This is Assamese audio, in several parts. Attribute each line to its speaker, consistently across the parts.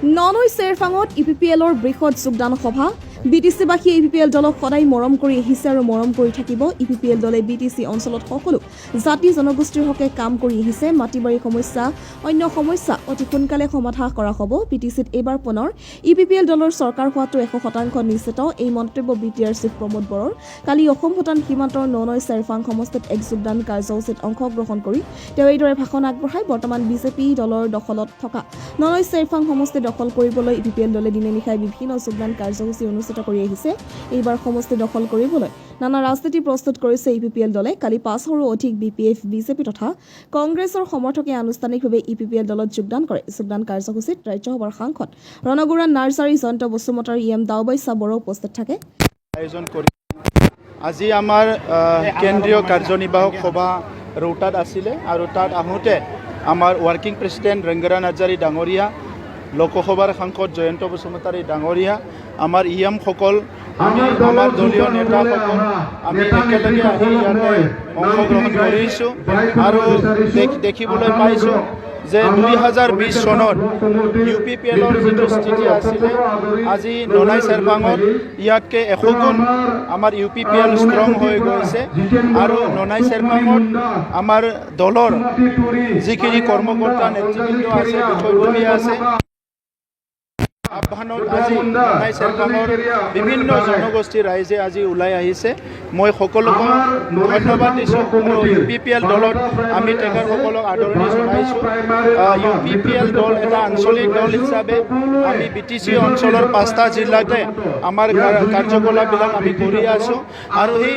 Speaker 1: ননৈ চেৰফাঙত ইপিপিএলৰ বৃহৎ যোগদান সভা বিটিচিবাসীয়ে ইপিপিএল দলক সদায় মৰম কৰি আহিছে আৰু মৰম কৰি থাকিব। ইপিপিএল দলে বিটিচি অঞ্চলত সকলো জাতি জনগোষ্ঠীৰ হকে কাম কৰি আহিছে। মাটিবাৰী সমস্যা অন্য সমস্যা অতি সোনকালে সমাধান কৰা হ'ব। বিটিচিত এইবাৰ পুনৰ ইপিপিএল দলৰ চৰকাৰ হোৱাটো 100% নিশ্চিত। এই মন্তব্য বিটিআৰ চিফ প্ৰমোদ বড়োৰ কালি অসম ভূটান সীমান্তৰ ননৈ চেৰফাং সমষ্টিত এক যোগদান কাৰ্যসূচীত অংশগ্ৰহণ কৰি তেওঁ এইদৰে ভাষণ আগবঢ়ায়। বৰ্তমান বিজেপি দলৰ দখলত থকা ননৈ চেৰফাং সমষ্টি দখল কৰিবলৈ ইপিপিএল দলে দিনে নিশাই বিভিন্ন যোগদান কাৰ্যসূচী অনুষ্ঠিত কৰি আহিছে। এইবাৰ সমষ্টি দখল কৰিবলৈ নানা ৰাজনীতি প্ৰস্তুত কৰিছে ইপিপিএল দলে। কালি 500ৰো অধিক বিপিএফ বিজেপি তথা কংগ্ৰেছৰ সমৰ্থকে আনুষ্ঠানিকভাৱে ইপিপিএল দলত যোগদান কৰে। যোগদান কাৰ্যসূচীত ৰাজ্যসভাৰ সাংসদ ৰণগুৰা নাৰ্জাৰী, জয়ন্ত বসুমতাৰী, দাওবাইছা বড়ো উপস্থিত থাকে।
Speaker 2: আয়োজন কৰি আজি আমাৰ কেন্দ্ৰীয় কাৰ্যনিৰ্বাহক সভা ৰৌতাত আছিলে আৰু তাত আহোঁতে আমাৰ ৱৰ্কিং প্ৰেচিডেণ্ট ৰণগুৰা নাৰ্জাৰী ডাঙৰীয়া, লোকসভাৰ সাংসদ জয়ন্ত বসুমতাৰী ডাঙৰীয়া, আমাৰ ইএমসকল, আমাৰ দলীয় নেতাসকল আমি একেলগে আহি ইয়াতে অংশগ্ৰহণ কৰিছোঁ আৰু দেখিবলৈ পাইছোঁ যে 2020 চনত ইউপিপিএলৰ যিটো স্থিতি আছিলে আজি ননৈ চেৰফাঙত ইয়াতকৈ 100 গুণ আমাৰ ইউপিপিএল ষ্ট্ৰং হৈ গৈছে আৰু ননৈ চেৰফাঙত আমাৰ দলৰ যিখিনি কৰ্মকৰ্তা নেতৃবৃন্দ আছে, বিষয়ববীয়া আছে, আহ্বানত আজি ননৈ চেৰফাঙৰ বিভিন্ন জনগোষ্ঠীৰ ৰাইজে আজি ওলাই আহিছে। মই সকলোকে ধন্যবাদ দিছোঁ। ইউপিপিএল দলত আমি তেখেতসকলক আদৰণি জনাইছোঁ। ইউপিপিএল দল এটা আঞ্চলিক দল হিচাপে আমি বিটিচি অঞ্চলৰ 5টা জিলাতে আমাৰ কাৰ্যকলাপবিলাক আমি কৰি আছোঁ আৰু সেই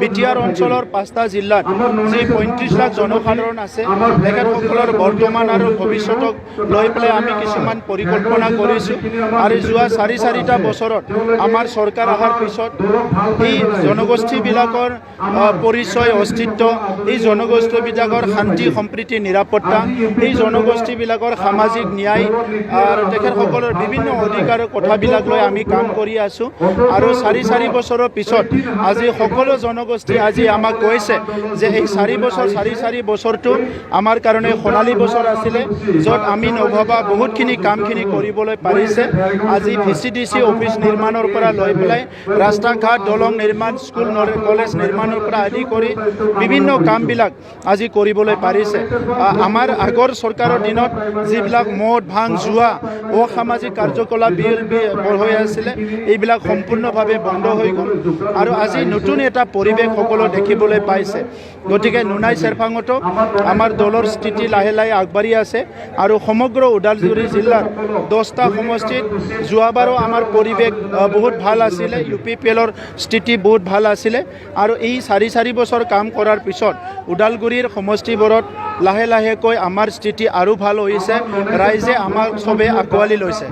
Speaker 2: বিটিআৰ অঞ্চলৰ 5টা জিলাত যি 35 লাখ জনসাধাৰণ আছে তেখেতসকলৰ বৰ্তমান আৰু ভৱিষ্যতক লৈ পেলাই আমি কিছুমান পৰিকল্পনা কৰিছোঁ আৰু যোৱা 4টা বছৰত আমাৰ চৰকাৰ অহাৰ পিছত এই জনগোষ্ঠীবিলাকৰ পৰিচয়, অস্তিত্ব, এই জনগোষ্ঠীবিলাকৰ শান্তি, সম্প্ৰীতি, নিৰাপত্তা, এই জনগোষ্ঠীবিলাকৰ সামাজিক ন্যায় আৰু তেখেতসকলৰ বিভিন্ন অধিকাৰৰ কথাবিলাক লৈ আমি কাম কৰি আছোঁ আৰু 4 বছৰৰ পিছত আজি সকলো জনগোষ্ঠী আজি আমাক কৈছে যে এই 4 বছৰটো আমাৰ কাৰণে সোণালী বছৰ আছিলে, য'ত আমি নভবা বহুতখিনি কামখিনি কৰিবলৈ পাৰিছে। আজি ভিচিডিচি অফিচ নিৰ্মাণৰ পৰা লৈ পেলাই ৰাস্তা ঘাট, দলং নিৰ্মাণ, স্কুল কলেজ নিৰ্মাণৰ পৰা আদি কৰি বিভিন্ন কামবিলাক আজি কৰিবলৈ পাৰিছে। আমাৰ আগৰ চৰকাৰৰ দিনত যিবিলাক মদ, ভাং, জুৱা, অসামাজিক কাৰ্যকলাপ হৈ আছিলে এইবিলাক সম্পূৰ্ণভাৱে বন্ধ হৈ গ'ল আৰু আজি নতুন এটা পৰিৱেশ সকলো দেখিবলৈ পাইছে। গতিকে ননৈ চেৰফাঙতো আমাৰ দলৰ স্থিতি লাহে লাহে আগবাঢ়ি আছে আৰু সমগ্ৰ ওদালগুৰি জিলাৰ 10টা সমষ্টিত যোৱাবাৰো আমাৰ পৰিৱেশ বহুত ভাল আছিলে, ইউপিপিএলৰ স্থিতি বহুত ভাল আছিলে আৰু এই 4 বছৰ কাম কৰাৰ পিছত ওদালগুৰিৰ সমষ্টিবোৰত লাহে লাহেকৈ আমাৰ স্থিতি আৰু ভাল হৈছে। ৰাইজে আমাক চবেই আঁকোৱালি লৈছে।